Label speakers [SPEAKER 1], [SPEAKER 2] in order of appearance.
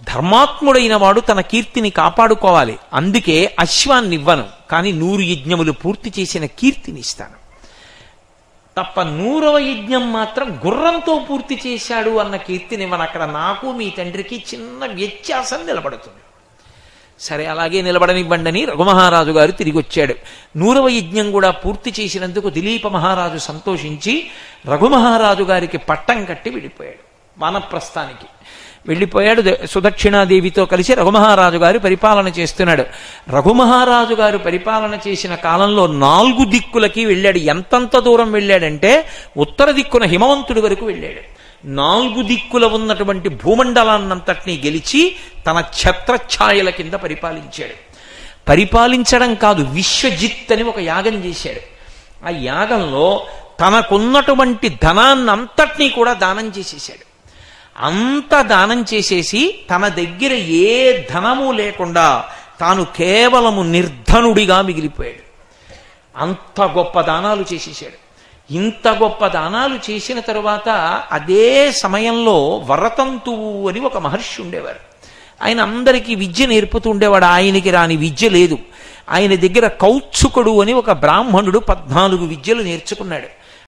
[SPEAKER 1] ధర్మాత్ముడైన వాడు తన కీర్తిని కాపాడుకోవాలి. అందుకే అశ్వాన్ని ఇవ్వను, కానీ 100 యజ్ఞములు పూర్తి చేసిన కీర్తిని ఇస్తాను తప్ప 100వ యజ్ఞం మాత్రం గుర్రంతో పూర్తి చేశాడు అన్న కీర్తిని ఇవ్వను. అక్కడ నాకు మీ తండ్రికి చిన్న వ్యత్యాసం నిలబడుతుంది. సరే, అలాగే నిలబడనివ్వండి అని రఘుమహారాజు గారు తిరిగి వచ్చాడు. 100వ యజ్ఞం కూడా పూర్తి చేసినందుకు దిలీప మహారాజు సంతోషించి రఘుమహారాజు గారికి పట్టం కట్టి వెళ్ళిపోయాడు. వానప్రస్థానికి వెళ్ళిపోయాడు. సుదక్షిణాదేవితో కలిసి రఘుమహారాజు గారు పరిపాలన చేస్తున్నాడు. రఘుమహారాజు గారు పరిపాలన చేసిన కాలంలో 4 దిక్కులకి వెళ్ళాడు. ఎంతంత దూరం వెళ్ళాడంటే ఉత్తర దిక్కున హిమవంతుడి వరకు వెళ్ళాడు. 4 దిక్కుల ఉన్నటువంటి భూమండలాన్నంతటినీ గెలిచి తన ఛత్రఛాయల కింద పరిపాలించాడు. పరిపాలించడం కాదు, విశ్వజిత్ అని ఒక యాగం చేశాడు. ఆ యాగంలో తనకున్నటువంటి ధనాన్నంతటినీ కూడా దానం చేసేసాడు. అంత దానం చేసేసి తన దగ్గర ఏ ధనము లేకుండా తాను కేవలము నిర్ధనుడిగా మిగిలిపోయాడు. అంత గొప్ప దానాలు చేసేసాడు. ఇంత గొప్ప దానాలు చేసిన తరువాత అదే సమయంలో వరతంతువు అని ఒక మహర్షి ఉండేవారు. ఆయన అందరికీ విద్య నేర్పుతూ ఉండేవాడు. ఆయనకి రాని విద్య లేదు. ఆయన దగ్గర కౌత్సుకుడు అని ఒక బ్రాహ్మణుడు 14 విద్యలు నేర్చుకున్నాడు.